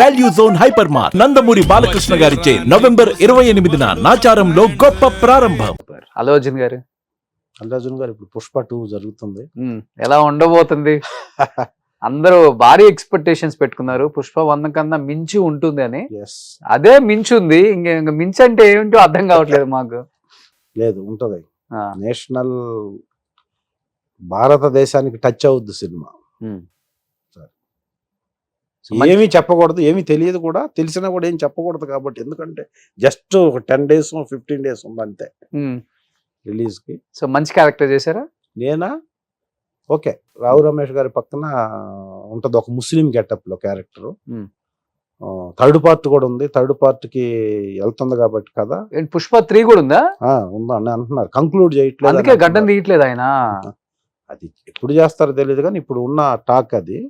Value zone hyper mart Nandamuri Balakrishna గారిచే November 28న నాచారంలో గొప్ప ప్రారంభం. అల్లు అర్జున్ గారు అల్లు అర్జున్ గారు ఇప్పుడు పుష్ప 2 జరుగుతుంది. ఎలా ఉండబోతుంది? అందరూ భారీ ఎక్స్పెక్టేషన్స్ పెట్టుకున్నారు, పుష్ప 1 కన్నా మించి ఉంటుంది అని. అదే మించుంది, ఇంక మించి అంటే ఏమిటో అర్థం కావట్లేదు మాకు. లేదు, ఉంటది. నేషనల్ భారతదేశానికి టచ్ అవుద్ది సినిమా. ఏమీ చెప్పకూడదు, ఏమీ తెలియదు కూడా, తెలిసినా కూడా ఏం చెప్పకూడదు కాబట్టి. ఎందుకంటే జస్ట్ ఒక 10 days 15 days ఉంది అంతే రిలీజ్ కి. సో మంచి క్యారెక్టర్ చేశారా? నేనా ఓకే, రావు రమేష్ గారి పక్కన ఉంటది ఒక ముస్లిం గెటప్ లో క్యారెక్టర్. థర్డ్ పార్ట్ కూడా ఉంది, థర్డ్ పార్ట్ కి వెళ్తుంది కాబట్టి కదా. పుష్ప 3 కూడా ఉందా? ఉందా అని అంటున్నారు, కంక్లూడ్ చేయట్లేదు, అందుకే గడ్డం తీయట్లేదు ఆయన. అది ఎప్పుడు చేస్తారో తెలియదు కానీ ఇప్పుడు ఉన్న టాక్ అది.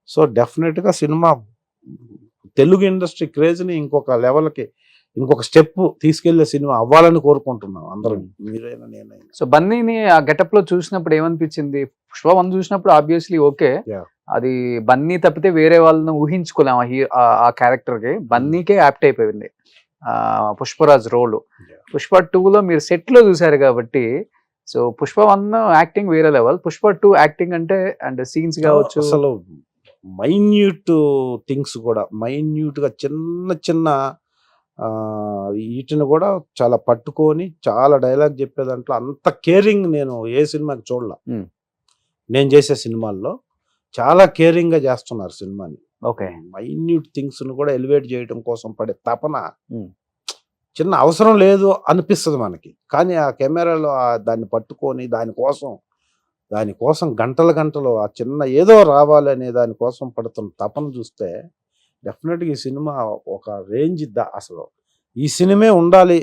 సో డెఫినెట్ గా సినిమా తెలుగు ఇండస్ట్రీ క్రేజ్ ని ఇంకొక లెవెల్కి, ఇంకొక స్టెప్ తీసుకెళ్లే సినిమా అవ్వాలని కోరుకుంటున్నాం అందరం, మీరైనా నేనైనా. సో బన్నీని ఆ గెటప్ లో చూసినప్పుడు ఏమనిపించింది? పుష్ప 1 చూసినప్పుడు ఆబ్వియస్లీ ఓకే, అది బన్నీ తప్పితే వేరే వాళ్ళని ఊహించుకోలేము ఆ క్యారెక్టర్ కి. బన్నీకే యాప్ట్ అయిపోయింది పుష్పరాజ్ రోల్. పుష్ప 2లో మీరు సెట్ లో చూసారు కాబట్టి, సో పుష్ప 1 యాక్టింగ్ వేరే లెవెల్, పుష్ప 2 యాక్టింగ్ అంటే సీన్స్ కావచ్చు, అసలు మైన్యూట్ థింగ్స్ కూడా, మైన్యూట్ గా చిన్న చిన్న వీటిని కూడా చాలా పట్టుకొని చాలా డైలాగ్ చెప్పే దాంట్లో అంత కేరింగ్ నేను ఏ సినిమాకి చూడలా. నేను చేసే సినిమాల్లో చాలా కేరింగ్ గా చేస్తున్నారు సినిమాని. ఓకే, మైన్యూట్ థింగ్స్ ను కూడా ఎలివేట్ చేయడం కోసం పడే తపన చిన్న అవసరం లేదు అనిపిస్తుంది మనకి, కానీ ఆ కెమెరాలో దాన్ని పట్టుకొని దానికోసం గంటల గంటలు ఆ చిన్న ఏదో రావాలనే దానికోసం పడుతున్న తపన చూస్తే డెఫినెట్గా ఈ సినిమా ఒక రేంజ్ అసలు ఈ సినిమా ఉండాలి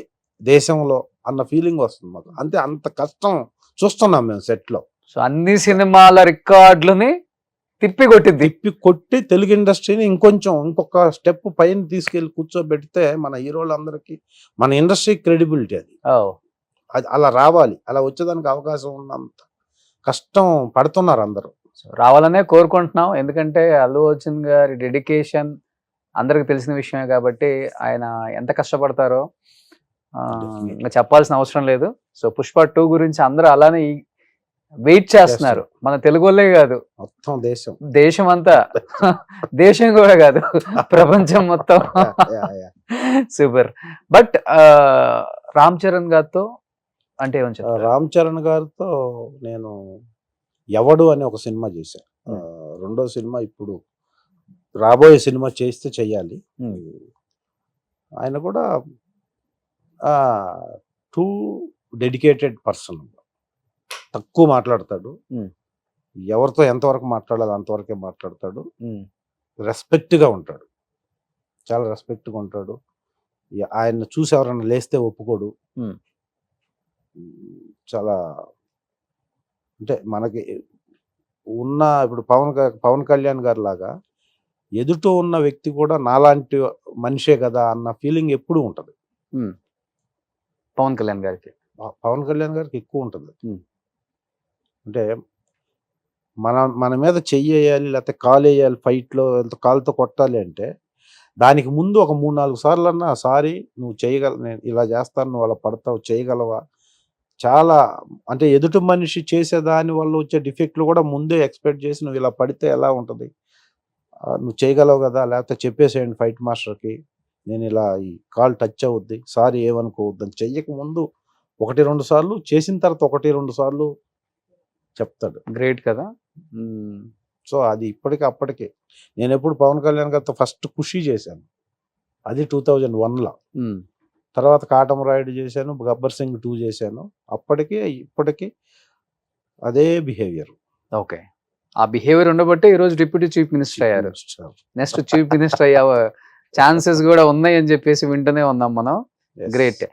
దేశంలో అన్న ఫీలింగ్ వస్తుంది మాకు. అంతే, అంత కష్టం చూస్తున్నాం మేము సెట్ లో. సో అన్ని సినిమాల రికార్డులని తిప్పి కొట్టి తెలుగు ఇండస్ట్రీని ఇంకొక స్టెప్ పైన తీసుకెళ్లి కూర్చోబెడితే మన హీరోలందరికీ, మన ఇండస్ట్రీ క్రెడిబిలిటీ అది అలా రావాలి. అలా వచ్చేదానికి అవకాశం ఉన్నంత కష్టం పడుతున్నారు అందరూ. రావాలనే కోరుకుంటున్నాం, ఎందుకంటే అల్లు అర్జున్ గారి డెడికేషన్ అందరికి తెలిసిన విషయమే కాబట్టి ఆయన ఎంత కష్టపడతారో ఇంకా చెప్పాల్సిన అవసరం లేదు. సో పుష్ప 2 గురించి అందరూ అలానే వెయిట్ చేస్తున్నారు, మన తెలుగు వాళ్ళే కాదు, మొత్తం దేశం అంతా, దేశం కూడా కాదు, ప్రపంచం మొత్తం. సూపర్. బట్ రామ్ చరణ్ గారితో అంటే ఏమని చెప్తారు? రామ్ చరణ్ గారితో నేను ఎవడు అనే ఒక సినిమా చేశాను. రెండో సినిమా ఇప్పుడు రాబోయే సినిమా చేస్తే చెయ్యాలి. ఆయన కూడా టూ డెడికేటెడ్ పర్సన్, తక్కువ మాట్లాడతాడు, ఎవరితో ఎంతవరకు మాట్లాడాలి అంతవరకే మాట్లాడతాడు, రెస్పెక్ట్గా ఉంటాడు, చాలా రెస్పెక్ట్గా ఉంటాడు. ఆయన చూసి ఎవరన్నా లేస్తే ఒప్పుకోడు. చాలా అంటే మనకి ఉన్న ఇప్పుడు పవన్ కళ్యాణ్ గారి లాగా ఎదుట ఉన్న వ్యక్తి కూడా నాలాంటి మనిషే కదా అన్న ఫీలింగ్ ఎప్పుడు ఉంటుంది పవన్ కళ్యాణ్ గారికి ఎక్కువ ఉంటుంది. అంటే మన మీద చెయ్యాలి లేకపోతే కాలు వేయాలి, ఫైట్లో కాలుతో కొట్టాలి అంటే దానికి ముందు ఒక 3-4 సార్లు అన్నా సారీ నువ్వు చేయగల, నేను ఇలా చేస్తాను, నువ్వు అలా పడతావు, చేయగలవా, చాలా అంటే ఎదుటి మనిషి చేసే దాని వల్ల వచ్చే డిఫెక్ట్లు కూడా ముందే ఎక్స్పెక్ట్ చేసి నువ్వు ఇలా పడితే ఎలా ఉంటుంది, నువ్వు చేయగలవు కదా, లేకపోతే చెప్పేసేయండి ఫైట్ మాస్టర్కి, నేను ఇలా ఈ కాల్ టచ్ అవుద్ది, సారీ ఏమనుకోవద్దు అని చెయ్యక ముందు 1-2 సార్లు, చేసిన తర్వాత 1-2 సార్లు చెప్తాడు. గ్రేట్ కదా. సో అది అప్పటికే నేను ఎప్పుడు పవన్ కళ్యాణ్ గారితో ఫస్ట్ ఖుషి చేశాను, అది 2001లో. తర్వాత కాటమరాయుడు చేశాను, గబ్బర్ సింగ్ 2 చేశాను. ఇప్పటికీ అదే బిహేవియర్. ఓకే, ఆ బిహేవియర్ ఉండబట్టే ఈరోజు డిప్యూటీ చీఫ్ మినిస్టర్ అయ్యారు. నెక్స్ట్ చీఫ్ మినిస్టర్ అయ్యే ఛాన్సెస్ కూడా ఉన్నాయి అని చెప్పేసి వింటూనే ఉన్నాం మనం. గ్రేట్.